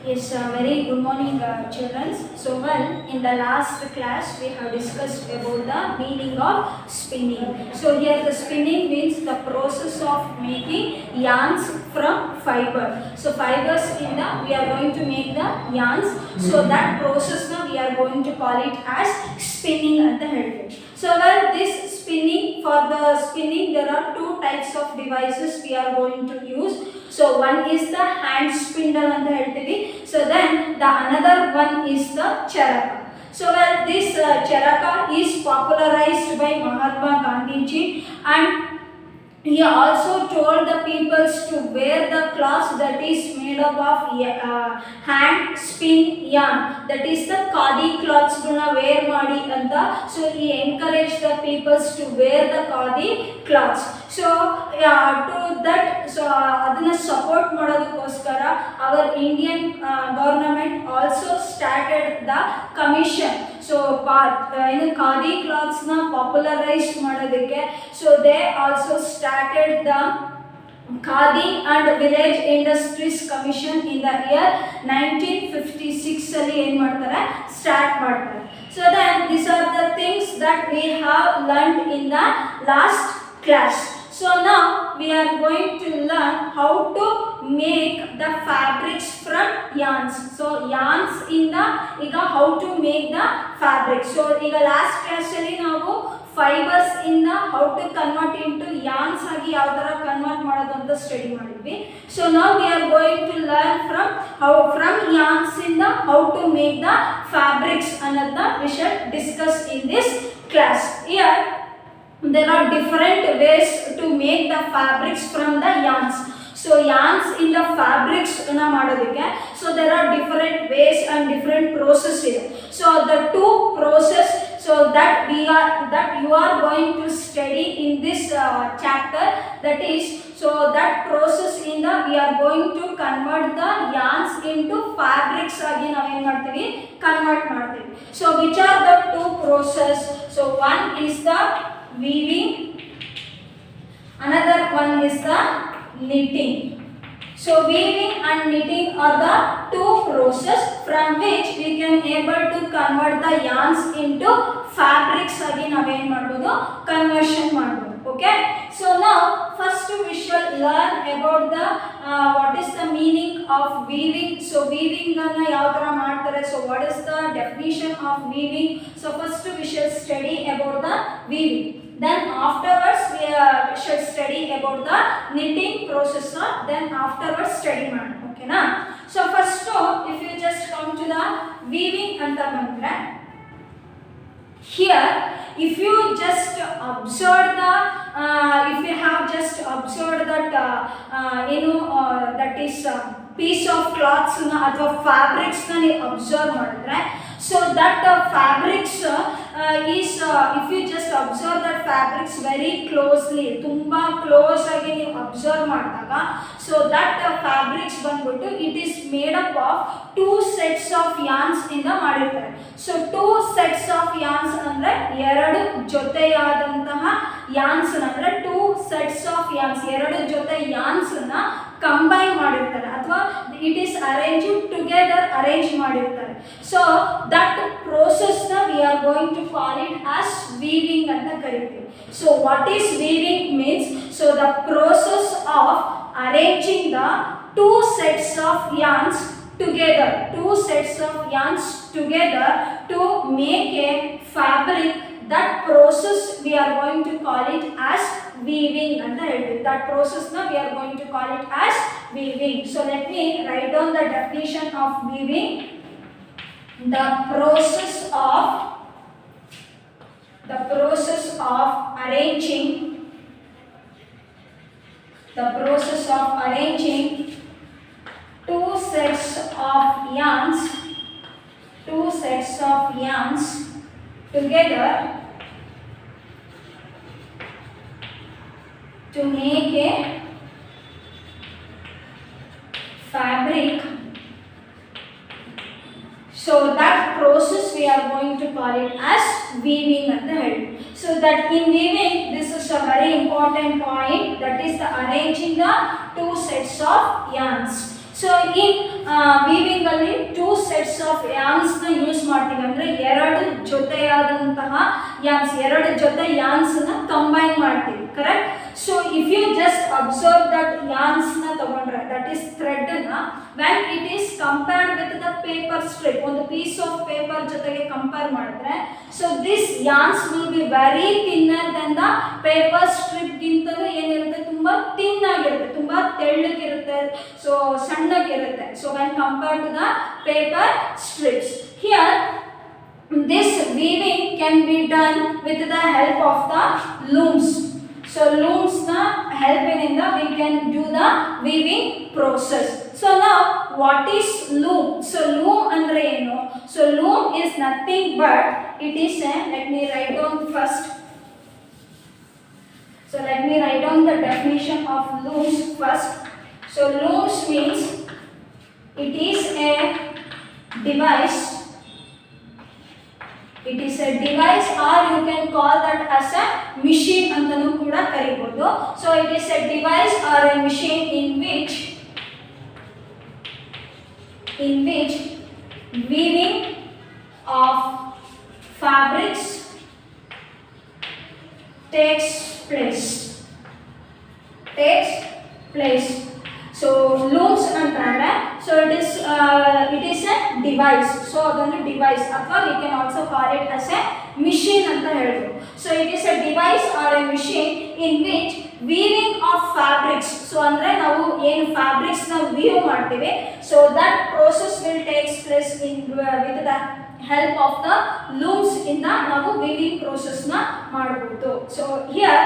Yes, very good morning, children. So, well, in the last class, we have discussed about the meaning of spinning. So, here the spinning means the process of making yarns from fiber. So, fibers in the, we are going to make the yarns. So, that process now we are going to call it as spinning at the head. So, well, this spinning, for the spinning, there are two types of devices we are going to use. So one is the hand spindle ಅಂತ ಹೇಳ್ತೀವಿ. So then the another one is the charaka. So well, this charaka is popularized by Mahatma Gandhiji, and he also told the peoples to wear the cloths that is made up of hand spin yarn, that is the khadi cloths guna wear ಮಾಡಿ ಅಂತ. So he encouraged the peoples to wear the khadi cloths. So to that, so ಅದನ್ನ support ಮಾಡೋದಕ್ಕೋಸ್ಕರ our Indian government also started the commission. So in khadi cloths na popularized ಮಾಡೋದಕ್ಕೆ, so they also started the Khadi and Village Industries Commission in the year 1956 ಅಲ್ಲಿ ಏನು ಮಾಡ್ತಾರೆ, start ಮಾಡ್ತಾರೆ. So then these are the things that we have learned in the last class. So now we are going to learn how to make the fabrics from yarns. So yarns in the iga how to make the fabric. So iga last class alli ನಾವು fibres ಇಂದ how to convert into yarns ಆಗಿ ಯಾವ ತರ convert ಮಾಡೋದು ಅಂತ study ಮಾಡಿದ್ವಿ. So ನಾವು we are going to learn from yarns ಇಂದ how to make the fabrics ಅನ್ನೋದನ್ನ we shall discuss in this class. Here there are different ways to make the fabrics from the yarns. So yarns in the fabrics na ಮಾಡೋದಕ್ಕೆ, so there are different ways and different process here. So the two process, so that you are going to study in this chapter, that is, so that process in the we are going to convert the yarns into fabrics ಆಗಿ ನಾವು ಏನು ಮಾಡ್ತೀವಿ, convert ಮಾಡ್ತೀವಿ. So which are the two process? So one is the weaving, another one is the knitting. So weaving and knitting are the two process from which we can able to convert the yarns into fabrics agi ನಾವು ಏನು ಮಾಡಬಹುದು, conversion ಮಾಡಬಹುದು. Okay, so now first we shall learn about the what is the meaning of weaving. So weaving ಅನ್ನು ಯಾವ ತರ ಮಾಡ್ತಾರೆ, so what is the definition of weaving? So first we shall study about the weaving, then afterwards we should study about the knitting process, then afterwards study ಮಾಡಿ. Okay na? So first if you just come to the weaving ಅಂತ ಬಂದ್ರೆ, here if you just observe the if you have just observed that that is piece of cloths na ಅಥವಾ fabrics na ನೀವು observe ಮಾಡಿದ್ರೆ, so that fabrics is if you just observe that fabrics very closely, ತುಂಬಾ close ಆಗಿ ನೀವು observe ಮಾಡಿದಾಗ, so that fabrics ಬಂದ್ಬಿಟ್ಟು it is made up of two sets of yarns ಇಂದ ಮಾಡಿರ್ತಾರೆ. So two sets of yarns ಅಂದ್ರೆ ಎರಡು ಜೊತೆಯಾದಂತಹ yarns ಅಂದ್ರೆ two sets of yarns, ಎರಡು ಜೊತೆ yarns ನ ಕಂಬೈನ್ ಮಾಡಿರ್ತಾರೆ ಅಥವಾ it is arranged together, arrange ಮಾಡಿರ್ತಾರೆ. So that process na we are going to call it as weaving ಅಂತ ಕರೀತೀವಿ. So what is weaving means? So the process of arranging the two sets of yarns together, two sets of yarns together to make a fabric. That process we are going to call it as weaving ಅಂತ ಹೇಳ್ತೀವಿ. That process na we are going to call it as weaving. So let me write down the definition of weaving. The process of arranging two sets of yarns together to make a fabric. So that process we are going to call it as weaving at the head. So that in weaving, this is a very important point, that is the arranging the two sets of yarns. So in weaving ಅಲ್ಲಿ 2 sets of ಯಾನ್ಸ್ ನ use ಮಾಡ್ತೀವಿ, ಅಂದ್ರೆ 2 ಜೊತೆಯಾದಂತಹ ಯಾನ್ಸ್, 2 ಜೊತೆ ಯಾನ್ಸ್ ನ combine ಮಾಡ್ತೀವಿ, correct. So if you just observe that yarns ನ ತಗೊಂಡ್ರೆ, that is thread ನ, when it is compared with the paper strip, ಒಂದು ಪೀಸ್ ಆಫ್ ಪೇಪರ್ ಜೊತೆಗೆ ಕಂಪೇರ್ ಮಾಡಿದ್ರೆ, so this yarns will be very thinner than the paper strip ಗಿಂತಲೂ ಏನಿರುತ್ತೆ, ತುಂಬಾ thin ಆಗಿರುತ್ತೆ, ತುಂಬಾ ತೆಳ್ಳಗಿರುತ್ತೆ, ಸೊ ಸಣ್ಣಗಿರುತ್ತೆ. So when compared to the paper strips, here this weaving can be done with the help of the looms. So looms na help in we can do the weaving process. So now what is loom? So loom andre eno? So loom is nothing but it is a, let me write down first. So let me write down the definition of looms first. So looms means it is a device. It is a device, or you can call that as a machine antanu kuda karibodu. So it is a device or a machine in which weaving of fabrics takes place. So looms antandre, so it is a device. So adonu device, athwa we can also call it as a machine anta helibodu. So it is a device or a machine in which weaving of fabrics, so andre ನಾವು ಏನು fabrics na weave ಮಾಡ್ತೀವಿ, so that process will takes place in with the help of the looms ಇಂದ ನಾವು weaving process na ಮಾಡಬಹುದು. So here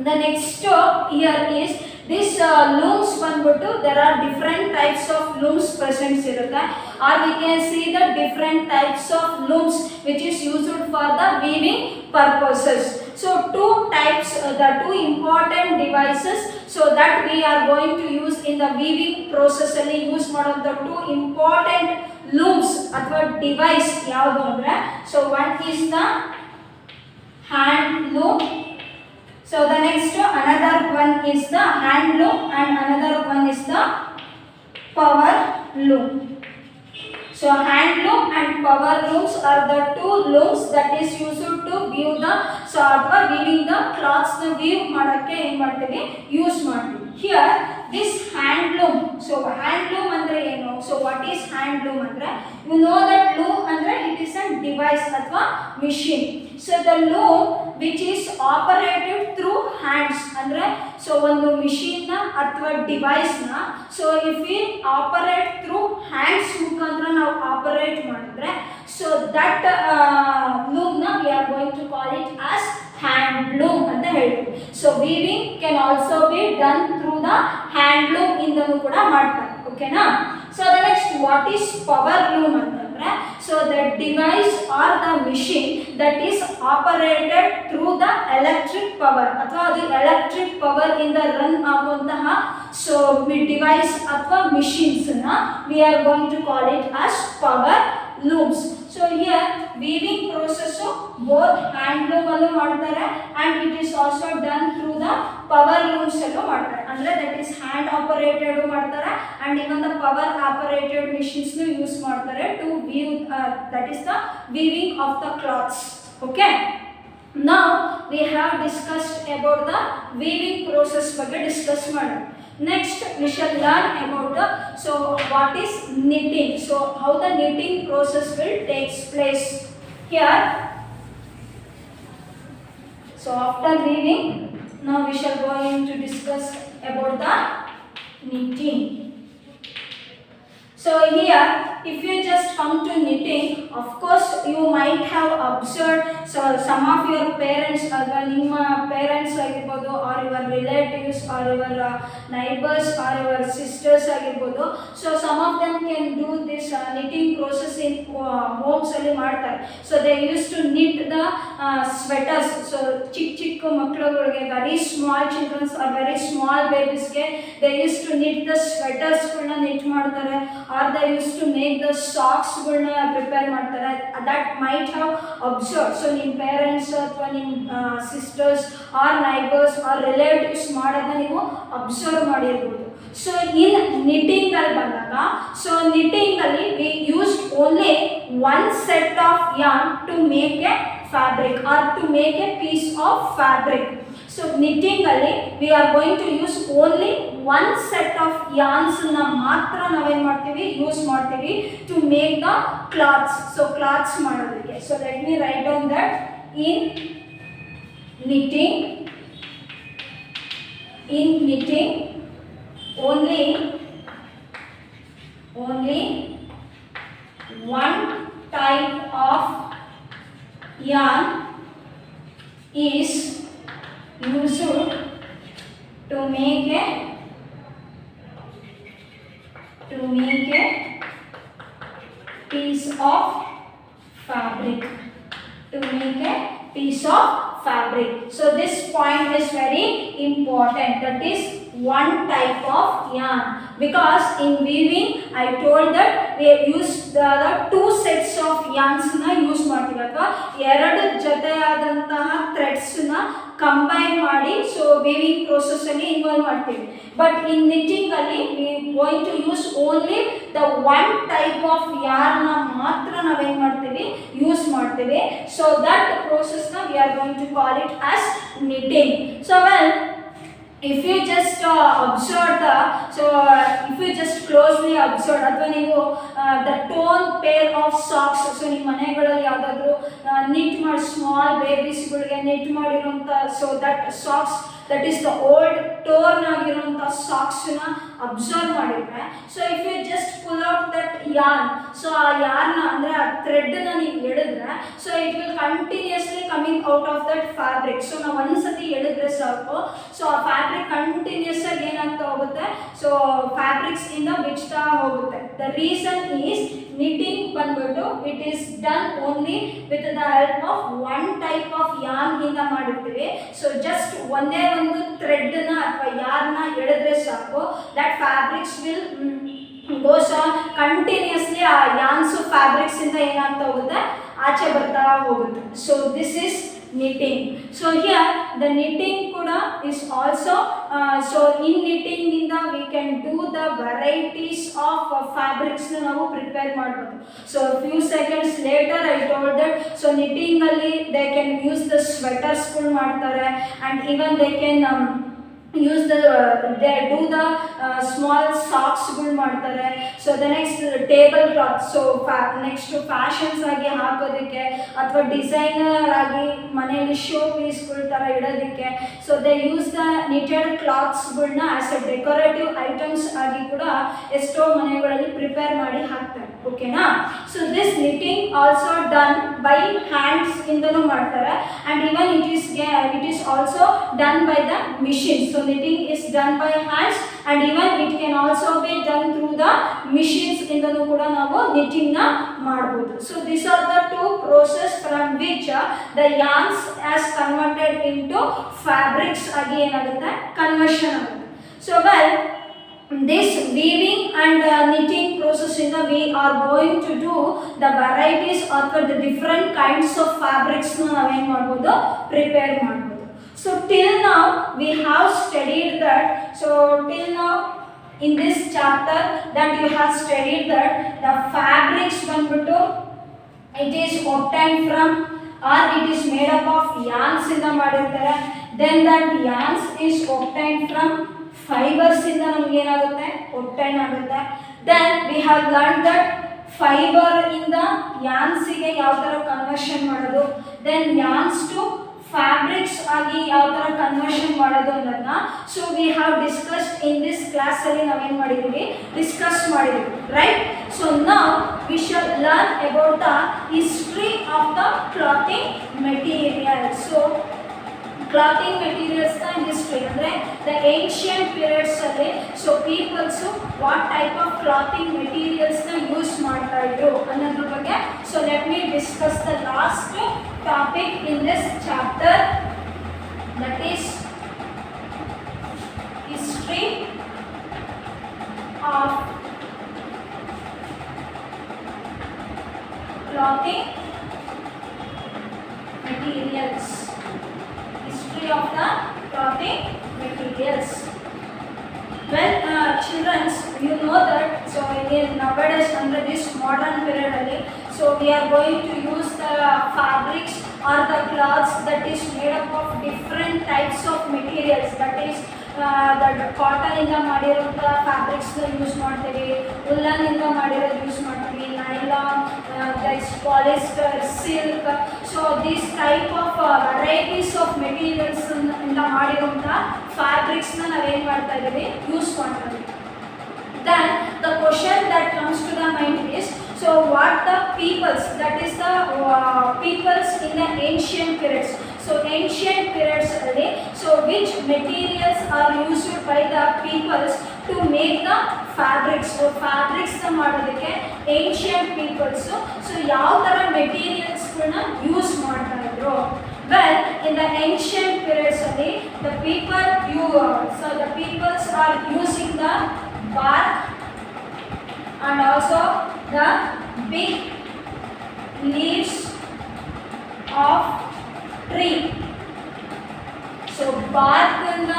the next step here is this looms ಬಂದ್ಬಿಟ್ಟು there are different types of looms present ಇರುತ್ತೆ, or we can see the different types of looms which is used for the weaving purposes. So two types, the two important devices so that we are going to use in the weaving process ಅಲ್ಲಿ use ಮಾಡೋ the two important looms ಅಥವಾ device ಯಾವುದು ಅಂದ್ರೆ, so one is the hand loom. So the next another one is the hand loom and another one is the power loom. So hand loom and power looms are the two looms that is used to weave the, so ಅಥವಾ weaving the cloths na weave ಮಾಡಕ್ಕೆ ಏನು ಮಾಡ್ತೀವಿ, use ಮಾಡ್ತೀವಿ. Here this hand loom, so hand loom andre ಏನು, so what is hand loom andre, you know that loom andre it is a device ಅಥವಾ machine. So the loom which is operated through hands, andre so ಒಂದು machine na ಅಥವಾ device na, so if we operate through hands ಮುಖಾಂತರ ನಾವು operate ಮಾಡಿದ್ರೆ, so that loom na we are going to call it as hand loom ಅಂತ ಹೇಳ್ತೀವಿ. So weaving can also be done through the hand loom ಇಂದನೂ ಕೂಡ ಮಾಡ್ತಾರೆ, ಓಕೆನಾ. So the next, what is power loom ಅಂತಂದ್ರೆ, so the device or the machine that is operated through the electric power ಅಥವಾ ಅದು electric power ಇಂದ run ಆಗುವಂತಹ so device ಅಥವಾ machines na we are going to call it as power looms. So here weaving process both hand loom allu ಮಾಡ್ತಾರೆ and it is also done through the power looms allu ಮಾಡ್ತಾರೆ, ಅಂದ್ರೆ that is hand operated ಮಾಡ್ತಾರೆ and even the power operated machines nu use ಮಾಡ್ತಾರೆ to weave, that is the weaving of the cloths. Okay, now we have discussed about the weaving process ಬಗ್ಗೆ discuss ಮಾಡೋಣ. Next we shall learn about the, so what is knitting, so how the knitting process will takes place here. So after weaving, now we shall go into discuss about the knitting. So here if you just come to knitting, of course you might have observed, so some of your parents ಅಥವಾ ನಿಮ್ಮ parents ಆಗಿರ್ಬೋದು or your relatives or your neighbors or your sisters ಆಗಿರ್ಬೋದು, so some of them can do this knitting process in homes ಅಲ್ಲಿ ಮಾಡ್ತಾರೆ. So they used to knit the sweaters, so ಚಿಕ್ಕ ಮಕ್ಕಳುಗಳಿಗೆ, very small children or very small babies ಗೆ they used to knit the sweaters ಗಳನ್ನ knit ಮಾಡ್ತಾರೆ, or they used to make the socks ಗಳನ್ನ prepare ಮಾಡ್ತಾರೆ. that might have observed, so ನಿಮ್ಮ parents ಅಥವಾ ನಿಮ್ಮ sisters or neighbours or relatives ಮಾಡೋದನ್ನ ನೀವು ಅಬ್ಸರ್ವ್ ಮಾಡಿರ್ಬೋದು. ಸೊ ಇನ್ ನಿಟ್ಟಿಂಗ್ ಅಲ್ಲಿ ಬಂದಾಗ, ಸೊ ನಿಟ್ಟಿಂಗ್ ಅಲ್ಲಿ we use only one set of yarn to make a fabric or to make a piece of fabric. So knitting ಅಲ್ಲಿ we are going to use only one set of yarns na ಮಾತ್ರ ನಾವೇನ್ ಮಾಡ್ತೀವಿ use ಮಾಡ್ತೀವಿ to make the cloths. So cloths ಮಾಡೋದಕ್ಕೆ. So let me write down that in knitting only one type of yarn is used to make a piece of fabric. So this point is very important, that is one type of yarn, because in weaving I told that we use the two sets of yarns na use ಮಾಡ್ತೀವಿ ಅಥವಾ ಎರಡು ಜೊತೆಯಾದಂತಹ threads ನ combine ಮಾಡಿ so weaving process ಅಲ್ಲಿ involve ಮಾಡ್ತೀವಿ. But in knitting ಅಲ್ಲಿ we going to use only the one type of yarn ನ ಮಾತ್ರ ನಾವೇನ್ ಮಾಡ್ತೀವಿ ಯೂಸ್ ಮಾಡ್ತೀವಿ. ಸೊ ದಟ್ ಪ್ರೋಸೆಸ್ ನ we are going to call it as knitting. So well, if you just observe if you just closely observe ಅಥವಾ ನೀವು the torn pair of socks, so ನಿಮ್ಮ ಮನೆಗಳಲ್ಲಿ ಯಾವುದಾದ್ರೂ knit ಮಾಡಿ ಸ್ಮಾಲ್ ಬೇಬೀಸ್ಗಳಿಗೆ knit ಮಾಡಿರುವಂಥ so that socks that is the old torn ಆಗಿರುವಂಥ ಸಾಕ್ಸ್ನ ಅಬ್ಸರ್ವ್ ಮಾಡಿದ್ರೆ, so if you just pull out that yarn, so ಆ yarn ಅಂದರೆ ಆ ಥ್ರೆಡ್ನ ನೀವು ಎಳೆದ್ರೆ so it will continuously coming out of that fabric. So ನಾವು ಒಂದ್ಸತಿ ಎಳೆದ್ರೆ ಸಾಕು, ಸೊ ಆ ಫ್ಯಾಬ್ರಿಕ್ ಕಂಟಿನ್ಯೂಸ್ ಆಗಿ ಏನಾಗ್ತಾ ಹೋಗುತ್ತೆ, ಸೊ ಫ್ಯಾಬ್ರಿಕ್ಸ್ ಇಂದ ಬಿಚ್ತಾ ಹೋಗುತ್ತೆ. ದ ರೀಸನ್ ಈಸ್ knitting ಬಂದ್ಬಿಟ್ಟು it is done only with the help of one type of yarn ಇಂದ ಮಾಡಿರ್ತೀವಿ. ಸೊ ಜಸ್ಟ್ ಒಂದೇ ಒಂದು ಥ್ರೆಡ್ನ ಅಥವಾ yarn ಎಳೆದ್ರೆ ಸಾಕು, that fabrics will goes on continuously ಆ yarns ಫ್ಯಾಬ್ರಿಕ್ಸ್ ಇಂದ ಏನಾಗ್ತಾ ಹೋಗುತ್ತೆ ಆಚೆ ಬರ್ತಾ ಹೋಗುತ್ತೆ. So this is knitting. So here the knitting kuda is also so in knitting inda we can do the varieties of fabrics na ನಾವು prepare ಮಾಡಬಹುದು. So few seconds later I told that so knitting ಅಲ್ಲಿ they can use the sweaters ಗಳು ಮಾಡ್ತಾರೆ, and even they can use they do the small socks ಗಳು ಮಾಡ್ತಾರೆ. So the next table cloth, so next fashions ಆಗಿ ಹಾಕೋದಕ್ಕೆ ಅಥವಾ designer ಆಗಿ ಮನೆಯಲ್ಲಿ ಶೋ ಪೀಸ್ಗಳ ಥರ ಇಡೋದಕ್ಕೆ so they use the knitted ಕ್ಲಾತ್ಸ್ಗಳನ್ನ ಆಸ್ ಎ ಡೆಕೋರೇಟಿವ್ ಐಟಮ್ಸ್ ಆಗಿ ಕೂಡ ಎಷ್ಟೋ ಮನೆಗಳಲ್ಲಿ ಪ್ರಿಪೇರ್ ಮಾಡಿ ಹಾಕ್ತಾರೆ. ಓಕೆನಾ? So this knitting also done by hands ಇಂದನೂ ಮಾಡ್ತಾರೆ, and even it is also done by the machine. So knitting is done by hands, and even it can also be done through the machines ಇಂದನೂ ಕೂಡ ನಾವು knitting ನ ಮಾಡಬಹುದು. So these are the two process from which the yarns has converted into fabrics ಆಗಿ ಏನಾಗುತ್ತೆ conversion ಆಗುತ್ತೆ. So well, this weaving and knitting process in we are going to do the varieties or the different kinds of fabrics na naವೇನ್ ಮಾಡಬಹುದು prepare ಮಾಡಬಹುದು. So till now we have studied that, so till now in this chapter that you have studied that the fabrics ಬಂದ್ಬಿಟ್ಟು it is obtained from or it is made up of yarns ಇಂದ ಮಾಡಿರ್ತಾರೆ. Then that yarns is obtained from fibers ಇಂದ ನಮಗೆ ಏನಾಗುತ್ತೆ obtain ಆಗುತ್ತೆ. Then we have learned that fibre ಇಂದ yarns ಗೆ ಯಾವ ತರ ಕನ್ವರ್ಷನ್ ಮಾಡೋದು, then yarns to ಫ್ಯಾಬ್ರಿಕ್ಸ್ ಆಗಿ ಯಾವ ಥರ ಕನ್ವರ್ಷನ್ ಮಾಡೋದು ಅನ್ನೋದನ್ನ so we have discussed in this ಕ್ಲಾಸಲ್ಲಿ ನಾವೇನು ಮಾಡಿದ್ದೀವಿ ಡಿಸ್ಕಸ್ ಮಾಡಿದ್ದೀವಿ, right? So now we shall learn about the history of the clothing material. So clothing ಮೆಟೀರಿಯಲ್ಸ್ನ ಹಿಸ್ಟ್ರಿ ಅಂದರೆ ದ ಏನ್ಷಿಯಂಟ್ ಪೀರಿಯಡ್ಸಲ್ಲಿ so peoples what type of clothing ಮೆಟೀರಿಯಲ್ಸ್ನ use ಮಾಡ್ತಾ ಇದ್ರು ಅನ್ನೋದ್ರ ಬಗ್ಗೆ. So let me discuss the last topic in this chapter, that is history of clothing materials. History of the clothing materials. Well, children, you know that, so in nowadays under this modern period only, so we are going to use the fabrics or the cloths that is made up of different types of materials, that is cotton ಇಂದ ಮಾಡಿರುವಂಥ ಫ್ಯಾಬ್ರಿಕ್ಸ್ನ use ಮಾಡ್ತೀವಿ, woollen ಇಂದ ಮಾಡಿರೋದು use ಮಾಡ್ತೀವಿ, nylon, polyester, silk. So this type of varieties of materials ಇಂದ ಮಾಡಿರುವಂಥ ಫ್ಯಾಬ್ರಿಕ್ಸ್ನ ನಾವೇನು ಮಾಡ್ತಾ ಇದ್ದೀವಿ, ಯೂಸ್ ಮಾಡ್ತಾ ಇದ್ದೀವಿ. Then the question that comes to the mind is, so what the peoples, that is the peoples in the ancient periods. So ancient periods only, so which materials are used by the peoples to make the fabrics. So fabrics na ಮಾಡೋದಕ್ಕೆ ancient peoples so ಯಾವ ತರ materials ಗಳನ್ನ use ಮಾಡ್ತಾ ಇದ್ರು. Well, in the ancient periods only, the peoples are using the bark and also the big leaves of tree. So bark ಇಂದ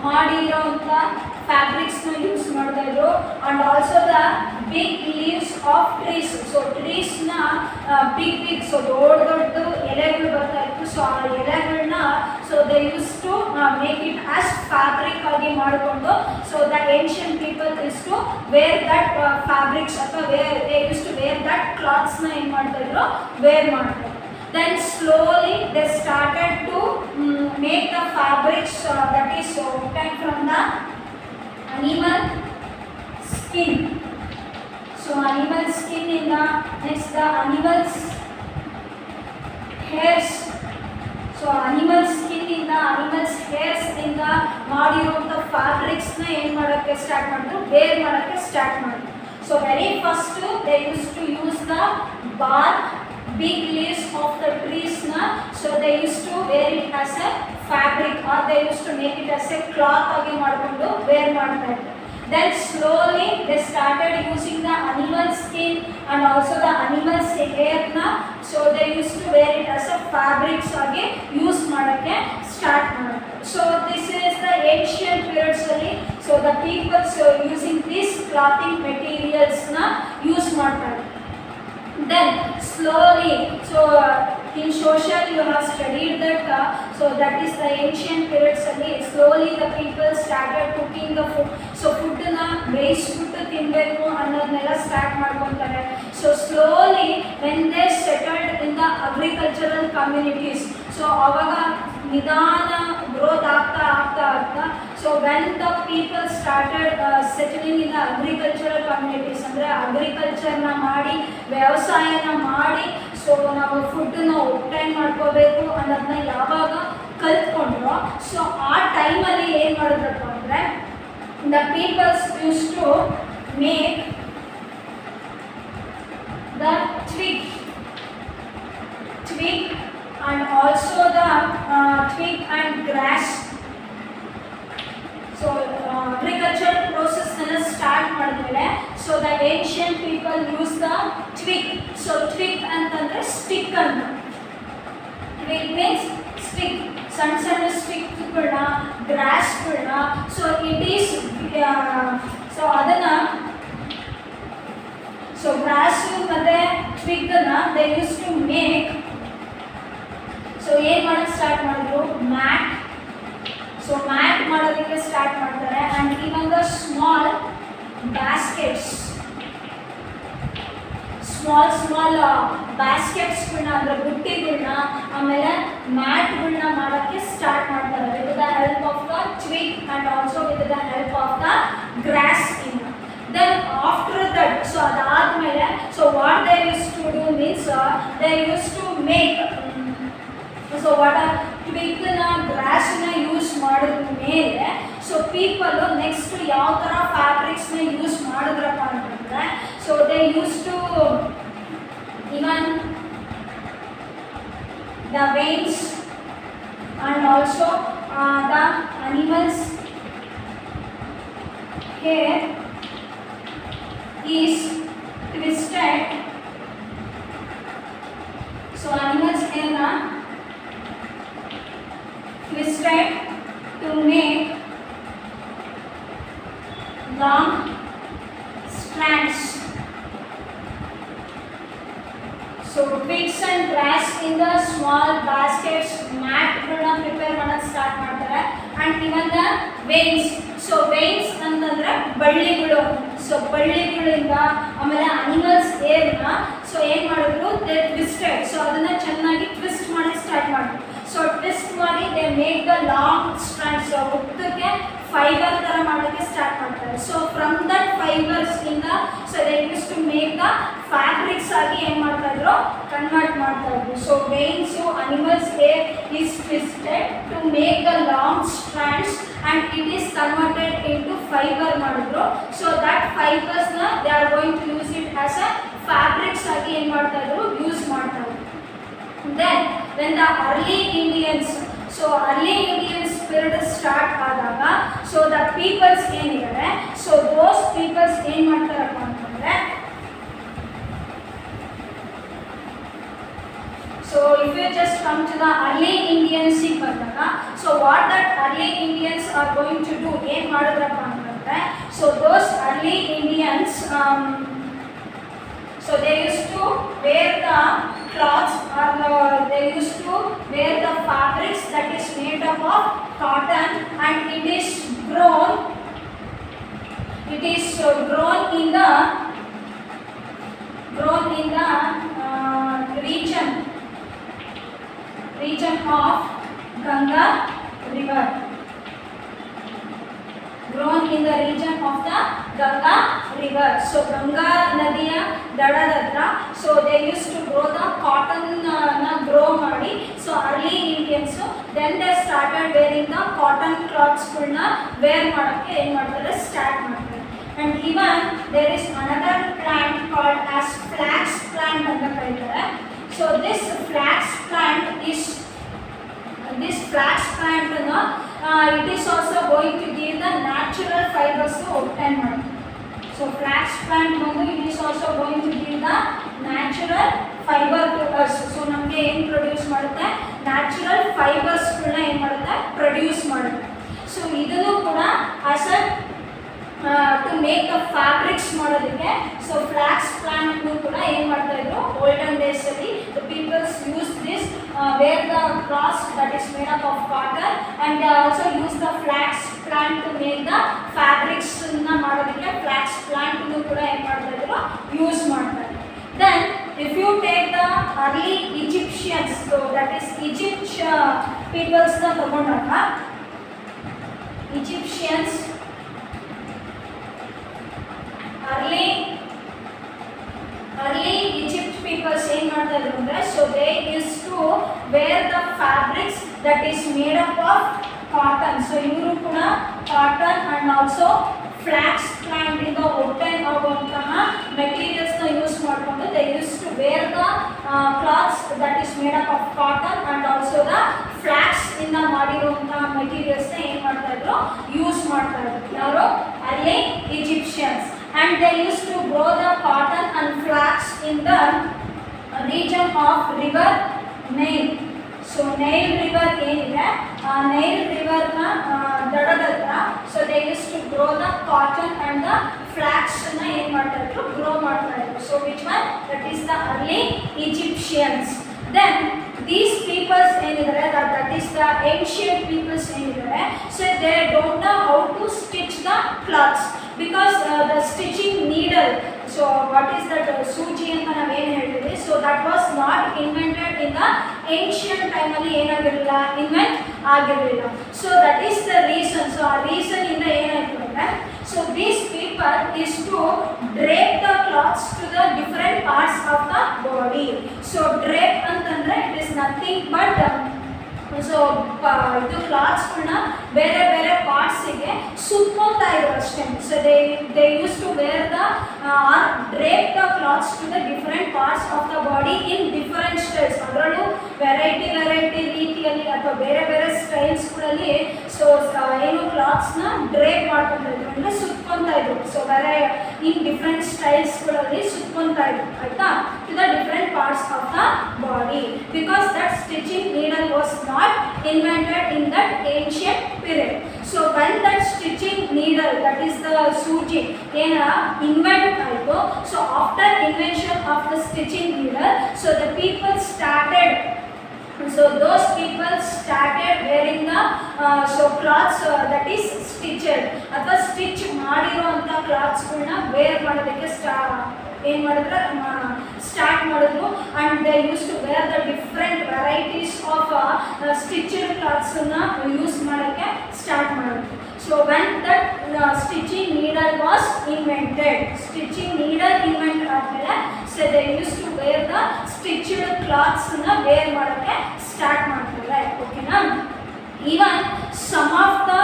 ಮಾಡಿರೋಂಥ ಫ್ಯಾಬ್ರಿಕ್ಸ್ನ use ಮಾಡ್ತಾ ಇದ್ರು and also the big leaves of trees. So treesನ big so ದೊಡ್ಡದು ಎಲೆಗಳು ಬರ್ತಾ ಇತ್ತು. So ಆ ಎಲೆಗಳನ್ನ so they used to make it as fabric ಆಗಿ ಮಾಡಿಕೊಂಡು, so the ancient people used to wear that fabrics ಅಥವಾ they used to wear that clothsನ ಏನು ಮಾಡ್ತಾ ಇದ್ರು, wear ಮಾಡ್ತಾ ಇದ್ರು. Then slowly they started to make the fabrics that is obtained from the animal skin. So animal skin in the next the animals hairs. So animal skin in the animals hairs in the ಮಾಡಿರುವಂಥ ಫ್ಯಾಬ್ರಿಕ್ಸ್ನ ಏನು ಮಾಡೋಕ್ಕೆ start ಮಾಡಿದ್ರು, wear ಮಾಡೋಕ್ಕೆ start ಮಾಡಿದ್ರು. So very first they used to use the bark, big leaves of the trees na, so they used to wear it as a fabric or they used to make it as a cloth agi ಮಾಡಿಕೊಂಡು wear ಮಾಡ್ತಾ ಇದ್ರು. Then slowly they started using the animal skin and also the animal's hair na, so they used to wear it as a fabrics agi use ಮಾಡೋಕ್ಕೆ start ಮಾಡಿದ್ರು. So this is the ancient periods only. So the people using these clothing materials na use ಮಾಡ್ತಾರೆ. Then slowly, so in social you have studied that, so that is the ancient periods only. Slowly the people started cooking the food. So food na ಬೇಯಿಸ್ಬಿಟ್ಟು ತಿನ್ನಬೇಕು ಅನ್ನೋದನ್ನೆಲ್ಲ start ಮಾಡ್ಕೊತಾರೆ. So slowly when they settled in the agricultural communities, so ಅವಾಗ ನಿಧಾನ growth ಆಗ್ತಾ so when the people started settling in the agricultural communities, ಅಂದರೆ ಅಗ್ರಿಕಲ್ಚರ್ನ ಮಾಡಿ ವ್ಯವಸಾಯನ ಮಾಡಿ so ನಾವು ಫುಡ್ಡನ್ನ ಒಬ್ಟೈನ್ ಮಾಡ್ಕೋಬೇಕು ಅನ್ನೋದನ್ನ ಯಾವಾಗ ಕಲ್ತ್ಕೊಂಡ್ರು, ಸೊ ಆ ಟೈಮಲ್ಲಿ ಏನು ಮಾಡಿದ್ರಪ್ಪ ಅಂದರೆ the peoples used to make the twig and also the twig and grass. So agricultural process na start madmele, so the ancient people use the twig. So twig antandre stick anta. Twig means stick, ಸಣ್ಣ ಸ್ಟಿಕ್ಗಳನ್ನ, ಗ್ರಾಸ್ಗಳನ್ನ. So it is so ಅದನ್ನ so grass ಮತ್ತು ಟ್ವಿಗ್ಗನ್ನು they use to make. So ಏನು ಮಾಡೋಕ್ಕೆ start ಮಾಡಿದ್ರು, mat. So mat ಮಾಡೋದಕ್ಕೆ ಸ್ಟಾರ್ಟ್ ಮಾಡ್ತಾರೆ. And even the small baskets, small ಬ್ಯಾಸ್ಕೆಟ್ಸ್ಗಳನ್ನ ಅಂದರೆ ಬುಟ್ಟಿಗಳನ್ನ, ಆಮೇಲೆ ಮ್ಯಾಟ್ಗಳನ್ನ ಮಾಡೋಕ್ಕೆ ಸ್ಟಾರ್ಟ್ ಮಾಡ್ತಾರೆ with the help of the twig and also with the help of the grass ಇಂದ. ದೆನ್ ಆಫ್ಟರ್ ದಟ್, ಸೊ ಅದಾದಮೇಲೆ so what they use to do means they use to make, so what ಟ್ವಿಗ್ನ ಗ್ರಾಸ್ನ use ಮಾಡಿದ ಮೇಲೆ so people next ಯಾವ ಥರ ಫ್ಯಾಬ್ರಿಕ್ಸ್ನ use ಮಾಡಿದ್ರಪ್ಪ ಅಂತಂದರೆ, so they use to even the veins and also the animals hair is twisted. So animals hair na twisted to make long so twigs and grass in the small baskets mat ಗಳನ್ನ prepare ಮಾಡೋದು start ಮಾಡ್ತಾರೆ. And even the veins. So veins ಅಂತಂದ್ರೆ ಬಳ್ಳಿಗಳು. So ಬಳ್ಳಿಗಳಿಂದ ಆಮೇಲೆ animals ಏರ್ನ so ಏನು ಮಾಡಿದ್ರು they twisted. So ಅದನ್ನ ಚೆನ್ನಾಗಿ ಟ್ವಿಸ್ಟ್ ಮಾಡಿ ಸ್ಟಾರ್ಟ್ ಮಾಡಿದ್ರು. ಸೊ ಟ್ವಿಸ್ಟ್ ಮಾಡಿ they make the long strands. So ಉದ್ದಕ್ಕೆ ಫೈಬರ್ ತರ ಮಾಡೋಕ್ಕೆ ಸ್ಟಾರ್ಟ್ ಮಾಡ್ತಾರೆ. ಸೊ ಫ್ರಮ್ ದಟ್ ಫೈಬರ್ಸ್ ಇಂದ so they use to make the fabrics ಆಗಿ ಏನು ಮಾಡ್ತಾ ಇದ್ರು ಕನ್ವರ್ಟ್ ಮಾಡ್ತಾ ಇದ್ರು. So veins animals hair is twisted to make the long strands and it is converted into fiber ಮಾಡಿದ್ರು. ಸೊ ದಟ್ ಫೈಬರ್ಸ್ ನ they are going to use it as a fabrics ಆಗಿ ಏನು ಮಾಡ್ತಾ ಇದ್ರು ಯೂಸ್ ಮಾಡ್ತಾ ಇದ್ರು. Then when the early Indians, so early Indians period start ಆದಾಗ so the peoples ಏನಿದ್ದಾರೆ so those peoples ಏನು ಮಾಡ್ತಾರಪ್ಪ ಅಂತಂದ್ರೆ so if you just come to the early Indians ಬಂದಾಗ so what that early Indians are going to do ಏನು ಮಾಡಿದ್ರಪ್ಪ ಅಂತಂದ್ರೆ so those early Indians so they used to wear the cloths or they used to wear the fabrics that is made up of cotton and it is grown in the region of Ganga river. Grown in the region of the Ganga river. So Ganga nadiya dadadatra. So they used to grow the cotton na grow ಮಾಡಿ. So early Indians then they started wearing the cotton cloths kulna wear ಮಾಡಕ್ಕೆ ಏನು ಮಾಡ್ತಾರೆ start ಮಾಡ್ತಾರೆ. And even there is another plant called as flax plant ಅಂತ ಕರೀತಾರೆ. So this flax plant it is also going to give the natural fibers to obtain money. So flax plant it is also going to give the natural fiber to us. So ನಮಗೆ ಏನು produce ಮಾಡುತ್ತೆ natural fibres ಗಳನ್ನ ಏನು ಮಾಡುತ್ತೆ produce ಮಾಡುತ್ತೆ. So ಇದನ್ನು ಕೂಡ as a to make the fabrics ಮಾಡೋದಕ್ಕೆ ಸೊ ಫ್ಲಾಕ್ಸ್ ಪ್ಲಾಂಟ್ ಕೂಡ ಏನು ಮಾಡ್ತಾ ಇದ್ರು ಓಲ್ಡನ್ ಡೇಸ್ ಅಲ್ಲಿ the peoples use this wear the clothes that is made up of cotton and they also use the flax plant to make the fabrics ಮಾಡೋದಕ್ಕೆ flax plant ಕೂಡ ಏನು ಮಾಡ್ತಾ ಇದ್ರು ಯೂಸ್ ಮಾಡ್ತಾರೆ. Then if you take the early Egyptians that is Egypt ಪೀಪಲ್ಸ್ನ ತಗೊಂಡಾಗ Egyptians early Egypt people ಏನು ಮಾಡ್ತಾ ಇದ್ರು ಅಂದ್ರೆ so they used to wear the fabrics that is made up of cotton. So ಇವರು ಕೂಡ cotton and also flax plant ಇಂದ obtain ಆಗುವಂತಹ materials ನ ಯೂಸ್ ಮಾಡಿಕೊಂಡು they used to wear the cloths that is made up of cotton and also the flax ಇಂದ ಮಾಡಿರುವಂತಹ materials ನ ಏನು ಮಾಡ್ತಾ ಇದ್ರು ಯೂಸ್ ಮಾಡ್ತಾ ಇದ್ರು ಯಾರು early Egyptians. And they used to grow the cotton and flax in the region of river Nile. So Nile river ಏನಿದೆ Nile river ನ ದಡದತ್ರ so they used to grow the cotton and the flax ನ ಏನು ಮಾಡ್ತಾ ಇದ್ರು grow ಮಾಡ್ತಾ ಇದ್ರು. So which one? That is the early Egyptians. Then these peoples ಏನಿದ್ದಾರೆ that is the ancient peoples ಏನಿದ್ದಾರೆ so they don't know how to stitch the cloths because the stitching needle so what is that ಸೂಜಿ ಅಂತ ನಾವೇನು ಹೇಳ್ತೀವಿ so that was not invented in the ancient time ಅಲ್ಲಿ ಏನಾಗಿರಲಿಲ್ಲ invent ಆಗಿರಲಿಲ್ಲ. So that is the reason. So ಆ reason ಇಂದ ಏನಾಯ್ತು ಅಂದ್ರೆ so these people is to drape the cloths to the different parts of the body. So drape ಅಂತಂದ್ರೆ it is nothing but so ಇದು ಕ್ಲಾತ್ಸ್ಗಳನ್ನ ಬೇರೆ ಬೇರೆ ಪಾರ್ಟ್ಸಿಗೆ ಸುತ್ಕೊಳ್ತಾ ಇದ್ರು ಅಷ್ಟೇ. So they use to wear the or drape the clothes to the different parts of the body in different styles. ಅದರಲ್ಲೂ ವೆರೈಟಿ ರೀತಿಯಲ್ಲಿ ಅಥವಾ ಬೇರೆ ಬೇರೆ ಸ್ಟೈಲ್ಸ್ಗಳಲ್ಲಿ ಸೊ ಏನು ಕ್ಲಾತ್ಸ್ನ ಡ್ರೇಪ್ ಮಾಡ್ಕೊತಾ ಇದ್ರು ಅಂದರೆ ಸುತ್ಕೊತಾ ಇದ್ರು. ಸೊ ಬೇರೆ ಇನ್ ಡಿಫರೆಂಟ್ ಸ್ಟೈಲ್ಸ್ಗಳಲ್ಲಿ ಸುತ್ಕೊತಾ ಇದ್ರು ಆಯ್ತಾ to the different parts of the body because that stitching needle was not invented in that ancient period. So when that stitching needle that is the suji ena invent aaytu so after invention of the stitching needle, so the people started, so those people started wearing the cloths that is stitched ಅಥವಾ stitch ಮಾಡಿರುವಂಥ ಕ್ಲಾತ್ಸ್ಗಳನ್ನ wear ಮಾಡೋದಕ್ಕೆ ಏನು ಮಾಡಿದ್ರೆ start ಮಾಡಿದ್ರು. And they use to wear the different varieties of stitched ಕ್ಲಾತ್ಸನ್ನು use ಮಾಡೋಕ್ಕೆ start ಮಾಡಿದ್ರು. So when that stitching needle was invented, stitching needle invent ಆದಮೇಲೆ so they use to wear the stitched ಕ್ಲಾತ್ಸನ್ನು wear ಮಾಡೋಕ್ಕೆ start ಮಾಡ್ತಾರೆ. ಓಕೆನಾ? even some of the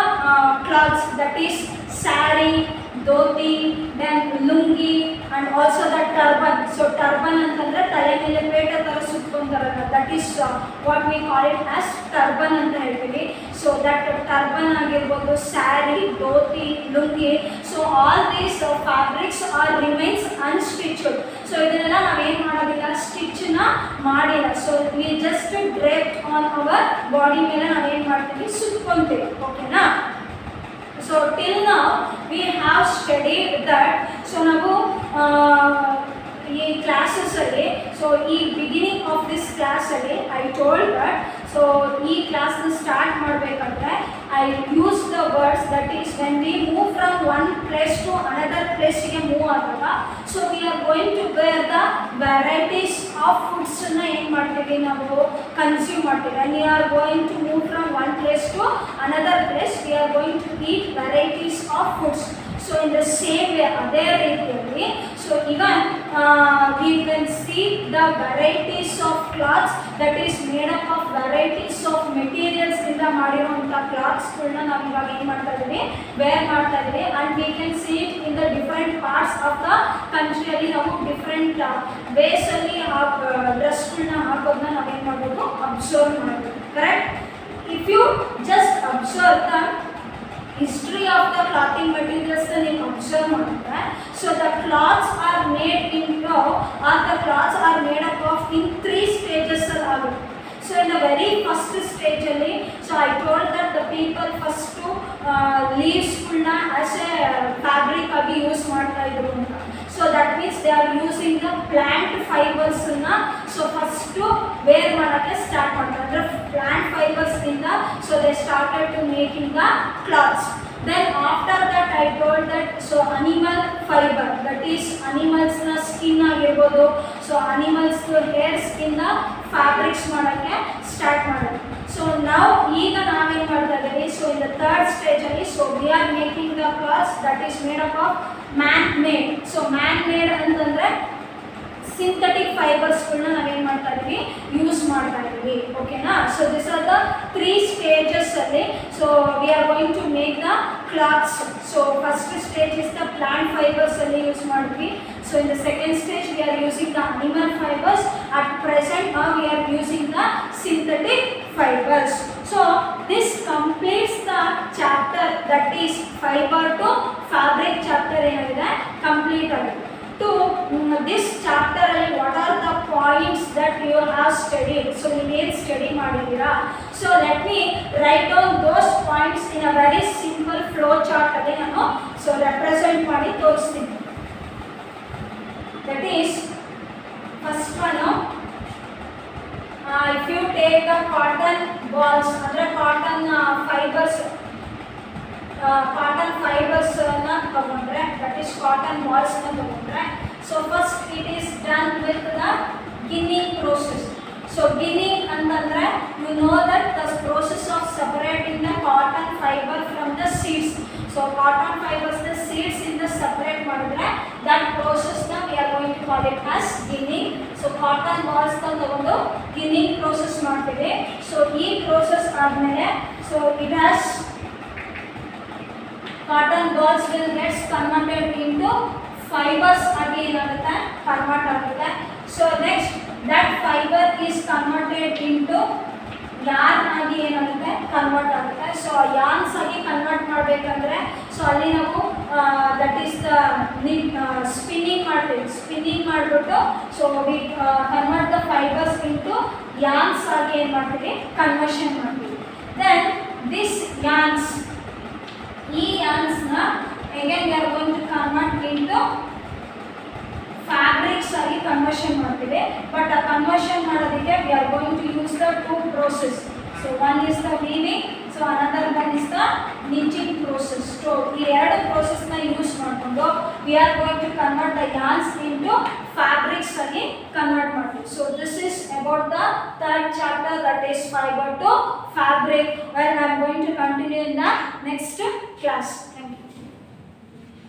clothes, that is sari, dhoti, then lungi, and also the turban. So turban antandre tale mele peta tara sutkontaralla, that is what we call it as turban anta ಹೇಳ್ತೀವಿ. So that turban ಆಗಿರಬಹುದು, sari, dhoti, lungi, so all these fabrics are remains unstitched. So ಇದನ್ನೆಲ್ಲ ನಾವು ಏನು ಮಾಡೋದಿಲ್ಲ, ಸ್ಟಿಚ್ನ ಮಾಡಿಲ್ಲ. So we just draped on our body ಮೇಲೆ ನಾವು ಏನು ಮಾಡ್ತೀವಿ, ಸುತ್ಕೊಂತೀವಿ. ಓಕೆನಾ? So till now we have studied that. So ನಾವು ಈ ಕ್ಲಾಸಸ್ಸಲ್ಲಿ, ಸೊ ಈ ಬಿಗಿನಿಂಗ್ ಆಫ್ ದಿಸ್ ಕ್ಲಾಸಲ್ಲಿ ಐ ಟೋಲ್ಡ್ ದಟ್, ಸೊ ಈ ಕ್ಲಾಸ್ನ ಸ್ಟಾರ್ಟ್ ಮಾಡಬೇಕಂದ್ರೆ I use the words that is when we move from one place to another ಪ್ಲೇಸಿಗೆ move ಆದಾಗ, so we are going to wear the varieties of ಫುಡ್ಸನ್ನು ಏನು ಮಾಡ್ತೀವಿ, ನಾವು ಕನ್ಸ್ಯೂಮ್ ಮಾಡ್ತೀವಿ. And we are going to move from one place to another place, we are going to eat varieties of foods. So in the same way, ಅದೇ ರೀತಿಯಲ್ಲಿ, so even we can see the varieties of cloths that is made up of varieties of materials ಇಂದ ಮಾಡಿರುವಂಥ ಕ್ಲಾತ್ಸ್ಗಳನ್ನ ನಾವು ಇವಾಗ ಏನು ಮಾಡ್ತಾ ಇದ್ದೀವಿ, wear ಮಾಡ್ತಾ ಇದ್ದೀವಿ. And we can see it in the different parts of the ಕಂಟ್ರಿಯಲ್ಲಿ. ನಾವು ಡಿಫ್ರೆಂಟ್ ವೇಸಲ್ಲಿ ಆ ಡ್ರೆಸ್ಗಳನ್ನ ಹಾಕೋದನ್ನ ನಾವೇನು ಮಾಡ್ಬೋದು, ಅಬ್ಸರ್ವ್ ಮಾಡ್ಬೋದು. Correct? If you just observe the history of the clothing materials and observe ಮಾಡಿದ್ರೆ, so the cloths are made into, or the cloths are made up of in 3 stages ಆಗುತ್ತೆ. So in the very first stage ಅಲ್ಲಿ, so I told that the people first to leaves ಗಳನ್ನ as a fabric ಆಗಿ use ಮಾಡ್ತಾ ಇದ್ರು ಅಂತ. So that means they are using the plant fibers na, so first to wear ಮಾಡೋಕ್ಕೆ start ಮಾಡ್ತಾರೆ. ಅಂದರೆ plant fibers ಇಂದ so they started to making the cloths. Then after that I told that, so animal fiber, that is animals na skin ಆಗಿರ್ಬೋದು, so animals hair skin na fabrics ಮಾಡೋಕ್ಕೆ start ಮಾಡೋದು. So now ಈಗ ನಾವೇನು ಮಾಡ್ತಾ ಇದ್ದೀವಿ, so in the third stage ಅಲ್ಲಿ, so we are making the cloths that is made up of man made. So man made ಅಂತಂದರೆ synthetic ಫೈಬರ್ಸ್ಗಳನ್ನ ನಾವೇನು ಮಾಡ್ತಾ ಇದ್ದೀವಿ, ಯೂಸ್ ಮಾಡ್ತಾ ಇದ್ದೀವಿ. ಓಕೆನಾ? So this are the 3 stages ಅಲ್ಲಿ. So we are going to make the clothes. So first stage is the plant fibres ಅಲ್ಲಿ ಯೂಸ್ ಮಾಡಿದ್ವಿ. So in the second stage we are using the animal fibres. At present ನಾವು we are using the synthetic fibres. So this completes the chapter, that is fiber to fabric chapter ಏನಾಗಿದೆ, complete ಆಗಿದೆ. To this chapter ಅಲ್ಲಿ what are the points that you have studied, so ನೀವೇನು study ಮಾಡಿದ್ದೀರಾ, so let me write down those points in a very simple flow chart ಅಲ್ಲಿ ನಾನು so represent ಮಾಡಿ ತೋರಿಸ್ತೀನಿ. That is first one, if you take the cotton balls, ಅಂದರೆ cotton fibers, cotton ಫೈಬರ್ಸನ್ನು ತಗೊಂಡ್ರೆ, that is cotton ಬಾಲ್ಸ್ನ ತಗೊಂಡ್ರೆ, so first it is done with the ginning process. So ginning ಅಂತಂದರೆ you know that the process of separating the cotton fibre from the seeds. So cotton ಫೈಬರ್ಸ್ನ ಸೀಡ್ಸಿಂದ separate ಮಾಡಿದ್ರೆ that ಪ್ರೋಸೆಸ್ನ we are going to call it as ginning. So cotton ಬಾಲ್ಸ್ನ ತಗೊಂಡು ginning process ಮಾಡ್ತೀವಿ. So ಈ process ಆದಮೇಲೆ so it has cotton balls will get converted into fibers ಆಗಿ ಏನಾಗುತ್ತೆ, ಕನ್ವರ್ಟ್ ಆಗುತ್ತೆ. So next that fibre is converted into yarn ಆಗಿ ಏನಾಗುತ್ತೆ, ಕನ್ವರ್ಟ್ ಆಗುತ್ತೆ. ಸೊ ಯಾರ್ನ್ಸ್ ಆಗಿ ಕನ್ವರ್ಟ್ ಮಾಡಬೇಕಂದ್ರೆ ಸೊ ಅಲ್ಲಿ ನಾವು ದಟ್ ಈಸ್ ದ ಸ್ಪಿನ್ನಿಂಗ್ ಮಾಡ್ತೀವಿ. ಸ್ಪಿನ್ನಿಂಗ್ ಮಾಡಿಬಿಟ್ಟು so we convert the fibres into ಯಾರ್ನ್ಸ್ ಆಗಿ ಏನು ಮಾಡ್ತೀವಿ, ಕನ್ವರ್ಷನ್ ಮಾಡ್ತೀವಿ. ದೆನ್ ದಿಸ್ ಯಾರ್ನ್ಸ್, ಈ yarns na again we are going to convert into fabrics conversion ಮಾಡ್ತೀವಿ. ಬಟ್ ಆ ಕನ್ವರ್ಷನ್ ಮಾಡೋದಕ್ಕೆ we are going to use the two process. So one is the weaving, so another one is the knitting process. So ಈ ಎರಡು ಪ್ರೋಸೆಸ್ನ use ಮಾಡಿಕೊಂಡು we are going to convert the yarns into fabrics ಆಗಿ convert ಮಾಡ್ತೀವಿ. So this is about the third chapter, that is fiber to fabric, where I am going to continue in the next class.